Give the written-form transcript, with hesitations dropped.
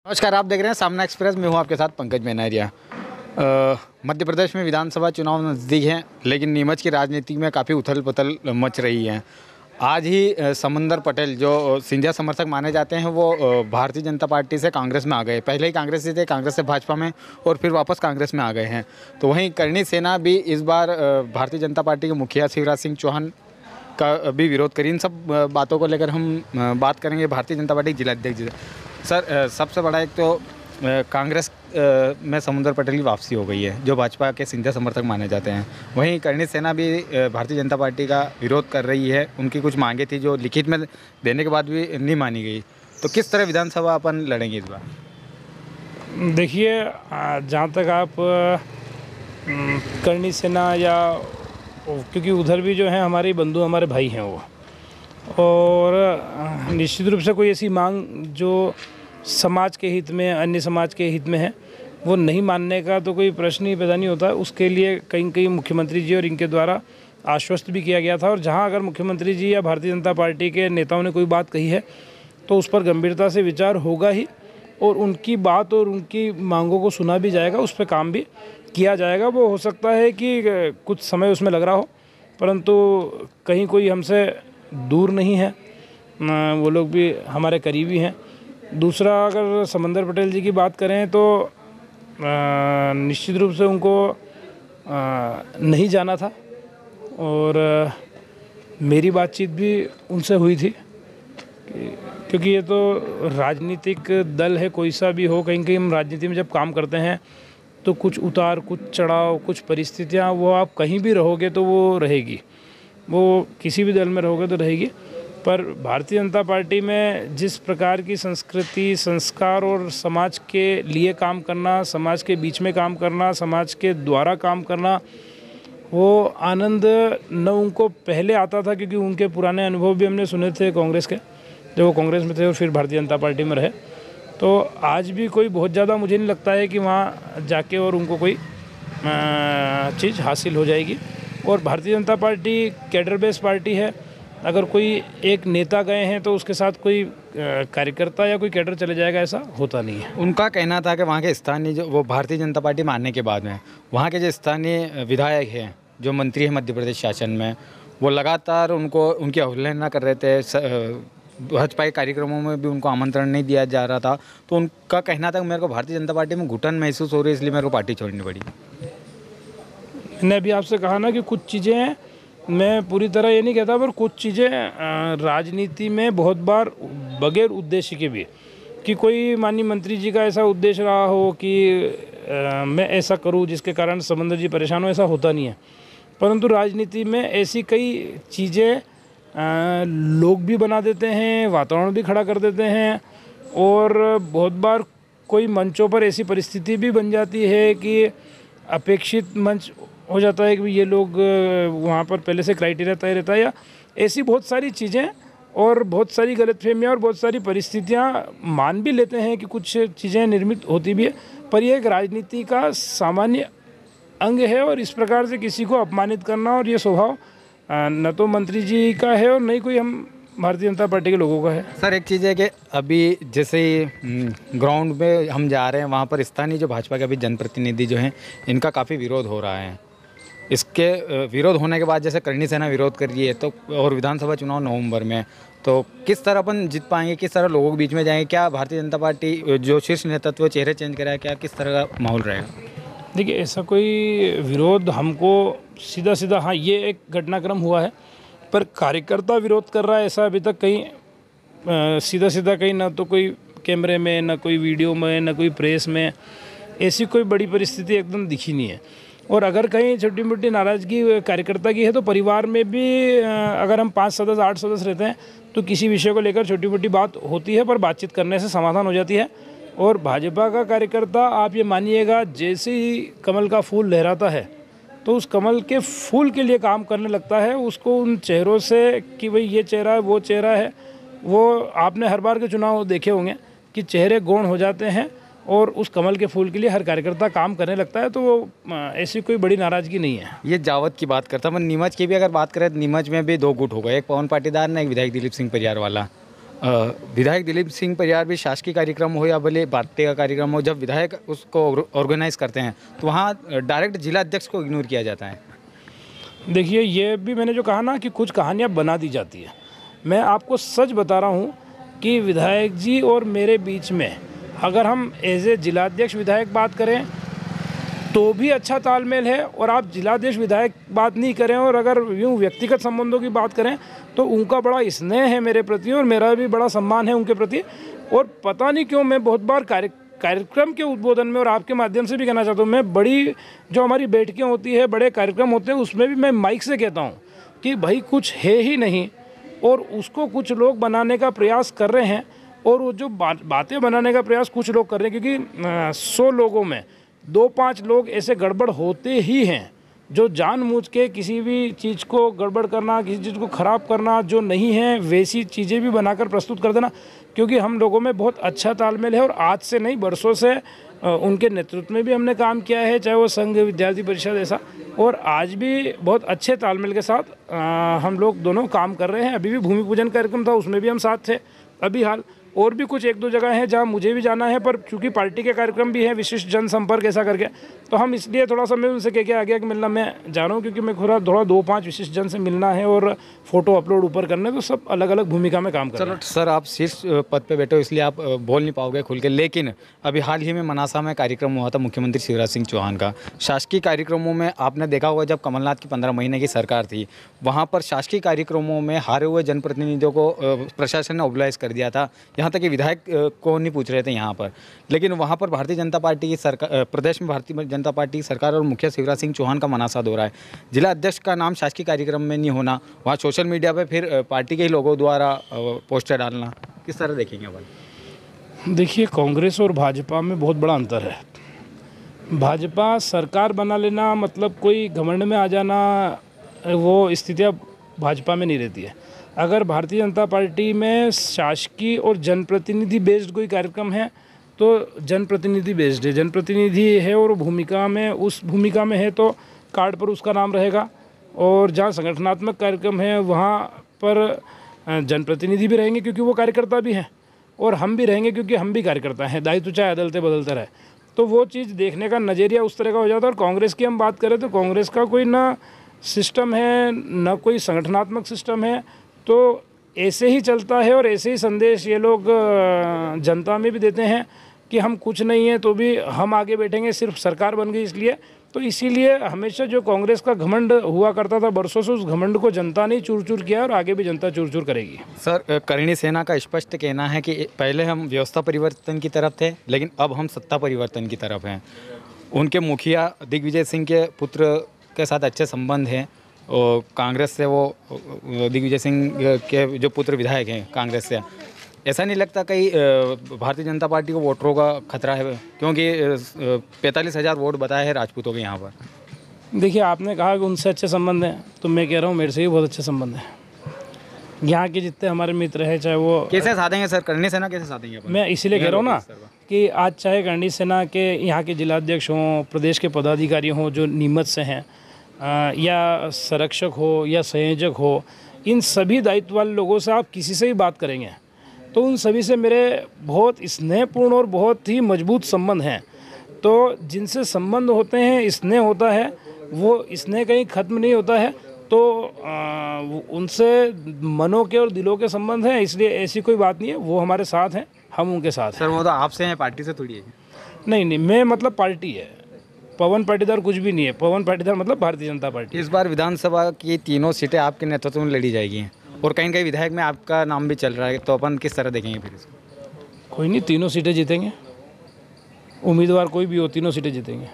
नमस्कार, आप देख रहे हैं सामना एक्सप्रेस। मैं हूं आपके साथ पंकज मेनारिया। मध्य प्रदेश में विधानसभा चुनाव नज़दीक हैं, लेकिन नीमच की राजनीति में काफ़ी उथल पुथल मच रही है। आज ही समंदर पटेल, जो सिंधिया समर्थक माने जाते हैं, वो भारतीय जनता पार्टी से कांग्रेस में आ गए। पहले ही कांग्रेस से थे, कांग्रेस से भाजपा में, और फिर वापस कांग्रेस में आ गए हैं। तो वहीं करणी सेना भी इस बार भारतीय जनता पार्टी के मुखिया शिवराज सिंह चौहान का भी विरोध करी। इन सब बातों को लेकर हम बात करेंगे भारतीय जनता पार्टी के जिलाध्यक्ष से। सर, सबसे बड़ा एक तो कांग्रेस में समंदर पटेल की वापसी हो गई है, जो भाजपा के सिंधिया समर्थक माने जाते हैं। वहीं करणी सेना भी भारतीय जनता पार्टी का विरोध कर रही है। उनकी कुछ मांगे थी जो लिखित में देने के बाद भी नहीं मानी गई। तो किस तरह विधानसभा अपन लड़ेंगे इस बार? देखिए, जहाँ तक आप करणी सेना या क्योंकि उधर भी जो है हमारे बंधु, हमारे भाई हैं वो, और निश्चित रूप से कोई ऐसी मांग जो समाज के हित में, अन्य समाज के हित में है, वो नहीं मानने का तो कोई प्रश्न ही पैदा नहीं होता। उसके लिए कहीं मुख्यमंत्री जी और इनके द्वारा आश्वस्त भी किया गया था। और जहां अगर मुख्यमंत्री जी या भारतीय जनता पार्टी के नेताओं ने कोई बात कही है तो उस पर गंभीरता से विचार होगा ही, और उनकी बात और उनकी मांगों को सुना भी जाएगा, उस पर काम भी किया जाएगा। वो हो सकता है कि कुछ समय उसमें लग रहा हो, परंतु कहीं कोई हमसे दूर नहीं है, वो लोग भी हमारे करीबी हैं। दूसरा, अगर समंदर पटेल जी की बात करें तो निश्चित रूप से उनको नहीं जाना था, और मेरी बातचीत भी उनसे हुई थी, क्योंकि ये तो राजनीतिक दल है, कोई सा भी हो। कहीं कहीं हम राजनीति में जब काम करते हैं तो कुछ उतार, कुछ चढ़ाव, कुछ परिस्थितियाँ, वो आप कहीं भी रहोगे तो वो रहेगी, वो किसी भी दल में रहोगे तो रहेगी। पर भारतीय जनता पार्टी में जिस प्रकार की संस्कृति, संस्कार और समाज के लिए काम करना, समाज के बीच में काम करना, समाज के द्वारा काम करना, वो आनंद न उनको पहले आता था, क्योंकि उनके पुराने अनुभव भी हमने सुने थे कांग्रेस के, जब वो कांग्रेस में थे और फिर भारतीय जनता पार्टी में रहे। तो आज भी कोई बहुत ज़्यादा मुझे नहीं लगता है कि वहाँ जाके और उनको कोई चीज़ हासिल हो जाएगी। और Bharatiya Janata party cadre base party है। अगर कोई एक नेता गए हैं तो उसके साथ कोई कार्यकर्ता या कोई कैडर चले जाएगा, ऐसा होता नहीं है। उनका कहना था कि वहाँ के स्थानीय, जो वो भारतीय जनता पार्टी मानने के बाद में वहाँ के जो स्थानीय विधायक हैं, जो मंत्री हैं मध्य प्रदेश शासन में, वो लगातार उनकी अवहेलना कर रहे थे। भाजपा के कार्यक्रमों में भी उनको आमंत्रण नहीं दिया जा रहा था। तो उनका कहना था कि मेरे को भारतीय जनता पार्टी में घुटन महसूस हो रही है, इसलिए मेरे को पार्टी छोड़नी पड़ी। मैंने अभी आपसे कहा ना कि कुछ चीज़ें, मैं पूरी तरह ये नहीं कहता, पर कुछ चीज़ें राजनीति में बहुत बार बगैर उद्देश्य के भी, कि कोई माननीय मंत्री जी का ऐसा उद्देश्य रहा हो कि मैं ऐसा करूं जिसके कारण समंदर जी परेशान हो, ऐसा होता नहीं है। परंतु राजनीति में ऐसी कई चीज़ें लोग भी बना देते हैं, वातावरण भी खड़ा कर देते हैं, और बहुत बार कोई मंचों पर ऐसी परिस्थिति भी बन जाती है कि अपेक्षित मंच हो जाता है कि ये लोग वहाँ पर पहले से क्राइटेरिया तय रहता है, या ऐसी बहुत सारी चीज़ें और बहुत सारी गलतफहमियाँ और बहुत सारी परिस्थितियाँ मान भी लेते हैं कि कुछ चीज़ें निर्मित होती भी है। पर यह एक राजनीति का सामान्य अंग है, और इस प्रकार से किसी को अपमानित करना और ये स्वभाव न तो मंत्री जी का है और न ही कोई हम भारतीय जनता पार्टी के लोगों का है। सर, एक चीज़ है कि अभी जैसे ग्राउंड में हम जा रहे हैं, वहाँ पर स्थानीय जो भाजपा के अभी जनप्रतिनिधि जो हैं, इनका काफ़ी विरोध हो रहा है। इसके विरोध होने के बाद जैसे करणी सेना विरोध कर रही है, तो और विधानसभा चुनाव नवंबर में, तो किस तरह अपन जीत पाएंगे, किस तरह लोगों के बीच में जाएंगे? क्या भारतीय जनता पार्टी जो शीर्ष नेतृत्व चेहरे चेंज कराया, क्या किस तरह का माहौल रहेगा? देखिए, ऐसा कोई विरोध हमको सीधा सीधा, हाँ ये एक घटनाक्रम हुआ है, पर कार्यकर्ता विरोध कर रहा है, ऐसा अभी तक कहीं सीधा सीधा कहीं ना तो कोई कैमरे में, ना कोई वीडियो में, ना कोई प्रेस में ऐसी कोई बड़ी परिस्थिति एकदम दिखी नहीं है। और अगर कहीं छोटी मोटी नाराज़गी कार्यकर्ता की है तो परिवार में भी अगर हम 5 सदस्य 8 सदस्य रहते हैं तो किसी विषय को लेकर छोटी मोटी बात होती है, पर बातचीत करने से समाधान हो जाती है। और भाजपा का कार्यकर्ता, आप ये मानिएगा, जैसे ही कमल का फूल लहराता है तो उस कमल के फूल के लिए काम करने लगता है। उसको उन चेहरों से कि भाई ये चेहरा है, वो चेहरा है, वो आपने हर बार के चुनाव देखे होंगे कि चेहरे गौण हो जाते हैं, और उस कमल के फूल के लिए हर कार्यकर्ता काम करने लगता है। तो वो ऐसी कोई बड़ी नाराज़गी नहीं है। ये जावत की बात करता हूँ। नीमच की भी अगर बात करें तो नीमच में भी 2 गुट हो गए, एक पवन पाटीदार ने, एक विधायक दिलीप सिंह परियार वाला। विधायक दिलीप सिंह परियार भी शासकीय कार्यक्रम हो या भले पार्टी का कार्यक्रम हो, जब विधायक उसको ऑर्गेनाइज करते हैं तो वहाँ डायरेक्ट जिला अध्यक्ष को इग्नोर किया जाता है। देखिए, ये भी मैंने जो कहा ना कि कुछ कहानियाँ बना दी जाती है। मैं आपको सच बता रहा हूँ कि विधायक जी और मेरे बीच में अगर हम एज ए जिलाध्यक्ष विधायक बात करें तो भी अच्छा तालमेल है, और आप जिलाध्यक्ष विधायक बात नहीं करें और अगर यूँ व्यक्तिगत संबंधों की बात करें तो उनका बड़ा स्नेह है मेरे प्रति और मेरा भी बड़ा सम्मान है उनके प्रति। और पता नहीं क्यों मैं बहुत बार कार्यक्रम के उद्बोधन में और आपके माध्यम से भी कहना चाहता हूँ, मैं बड़ी जो हमारी बैठकें होती है, बड़े कार्यक्रम होते हैं, उसमें भी मैं माइक से कहता हूँ कि भाई कुछ है ही नहीं और उसको कुछ लोग बनाने का प्रयास कर रहे हैं। और वो जो बातें बनाने का प्रयास कुछ लोग कर रहे हैं, क्योंकि 100 लोगों में 2-5 लोग ऐसे गड़बड़ होते ही हैं जो जानबूझ के किसी भी चीज़ को गड़बड़ करना, किसी चीज़ को ख़राब करना, जो नहीं है वैसी चीज़ें भी बनाकर प्रस्तुत कर देना। क्योंकि हम लोगों में बहुत अच्छा तालमेल है और आज से नहीं, बरसों से उनके नेतृत्व में भी हमने काम किया है, चाहे वो संघ विद्यार्थी परिषद ऐसा, और आज भी बहुत अच्छे तालमेल के साथ हम लोग दोनों काम कर रहे हैं। अभी भी भूमि पूजन कार्यक्रम था, उसमें भी हम साथ थे। अभी हाल और भी कुछ 1-2 जगह हैं जहां मुझे भी जाना है, पर चूंकि पार्टी के कार्यक्रम भी हैं, विशिष्ट जनसंपर्क ऐसा करके, तो हम इसलिए थोड़ा सा मैं उनसे कह के आ गया कि मिलना मैं जा रहा हूं, क्योंकि मैं थोड़ा 2-5 विशिष्ट जन से मिलना है और फोटो अपलोड ऊपर करने, तो सब अलग अलग भूमिका में काम कर रहे हैं। चलो सर, आप शीर्ष पद पे बैठे हो इसलिए आप बोल नहीं पाओगे खुल के, लेकिन अभी हाल ही में मनासा में कार्यक्रम हुआ था मुख्यमंत्री शिवराज सिंह चौहान का। शासकीय कार्यक्रमों में आपने देखा होगा, जब कमलनाथ की 15 महीने की सरकार थी, वहाँ पर शासकीय कार्यक्रमों में हारे हुए जनप्रतिनिधियों को प्रशासन ने ओबलाइज कर दिया था, यहाँ तक कि विधायक को नहीं पूछ रहे थे यहाँ पर। लेकिन वहाँ पर भारतीय जनता पार्टी की सरकार, प्रदेश में भारतीय जनता पार्टी की सरकार और मुखिया शिवराज सिंह चौहान का मनासा दौरा है। जिला अध्यक्ष का नाम शासकीय कार्यक्रम में नहीं होना, वहाँ सोशल मीडिया पे फिर पार्टी के ही लोगों द्वारा पोस्टर डालना, किस तरह देखेंगे अपन? देखिए, कांग्रेस और भाजपा में बहुत बड़ा अंतर है। भाजपा सरकार बना लेना मतलब कोई घमंड में आ जाना, वो स्थितियाँ भाजपा में नहीं रहती है। अगर भारतीय जनता पार्टी में शासकीय और जनप्रतिनिधि बेस्ड कोई कार्यक्रम है तो जनप्रतिनिधि बेस्ड है, जनप्रतिनिधि है और भूमिका में, उस भूमिका में है तो कार्ड पर उसका नाम रहेगा। और जहाँ संगठनात्मक कार्यक्रम है वहाँ पर जनप्रतिनिधि भी रहेंगे क्योंकि वो कार्यकर्ता भी हैं, और हम भी रहेंगे क्योंकि हम भी कार्यकर्ता हैं। दायित्व चाहे बदलते बदलते रहे, तो वो चीज़ देखने का नज़रिया उस तरह का हो जाता है। और कांग्रेस की हम बात करें तो कांग्रेस का कोई ना सिस्टम है, ना कोई संगठनात्मक सिस्टम है, तो ऐसे ही चलता है और ऐसे ही संदेश ये लोग जनता में भी देते हैं कि हम कुछ नहीं है तो भी हम आगे बैठेंगे, सिर्फ सरकार बन गई इसलिए। तो इसीलिए हमेशा जो कांग्रेस का घमंड हुआ करता था बरसों से, उस घमंड को जनता ने चूर चूर किया और आगे भी जनता चूर चूर करेगी। सर, करणी सेना का स्पष्ट कहना है कि पहले हम व्यवस्था परिवर्तन की तरफ थे, लेकिन अब हम सत्ता परिवर्तन की तरफ हैं। उनके मुखिया दिग्विजय सिंह के पुत्र के साथ अच्छे संबंध हैं और कांग्रेस से, वो दिग्विजय सिंह के जो पुत्र विधायक हैं कांग्रेस से, ऐसा नहीं लगता कहीं भारतीय जनता पार्टी को वोटरों का खतरा है? क्योंकि 45,000 वोट बताए हैं राजपूतों के यहाँ पर। देखिए, आपने कहा कि उनसे अच्छे संबंध हैं, तो मैं कह रहा हूँ मेरे से भी बहुत अच्छे संबंध हैं। यहाँ के जितने हमारे मित्र हैं, चाहे वो कैसे साधेंगे सर, करणी सेना कैसे साधेंगे? मैं इसीलिए कह रहा हूँ ना कि आज चाहे करणी सेना के यहाँ के जिलाध्यक्ष हों, प्रदेश के पदाधिकारी हों जो नीमच से हैं, या संरक्षक हो या संयोजक हो, इन सभी दायित्व वाले लोगों से आप किसी से भी बात करेंगे तो उन सभी से मेरे बहुत स्नेहपूर्ण और बहुत ही मजबूत संबंध हैं। तो जिनसे संबंध होते हैं, स्नेह होता है, वो स्नेह कहीं ख़त्म नहीं होता है, तो उनसे मनों के और दिलों के संबंध हैं। इसलिए ऐसी कोई बात नहीं है, वो हमारे साथ हैं, हम उनके साथ हैं। सर, वो तो आपसे हैं, पार्टी से थोड़ी है। नहीं, मैं मतलब पार्टी है, पवन पाटीदार कुछ भी नहीं है। पवन पाटीदार मतलब भारतीय जनता पार्टी। इस बार विधानसभा की 3 सीटें आपके नेतृत्व में लड़ी जाएगी और कहीं कहीं विधायक में आपका नाम भी चल रहा है, तो अपन किस तरह देखेंगे फिर इसको? कोई नहीं, 3 सीटें जीतेंगे। उम्मीदवार कोई भी हो, 3 सीटें जीतेंगे।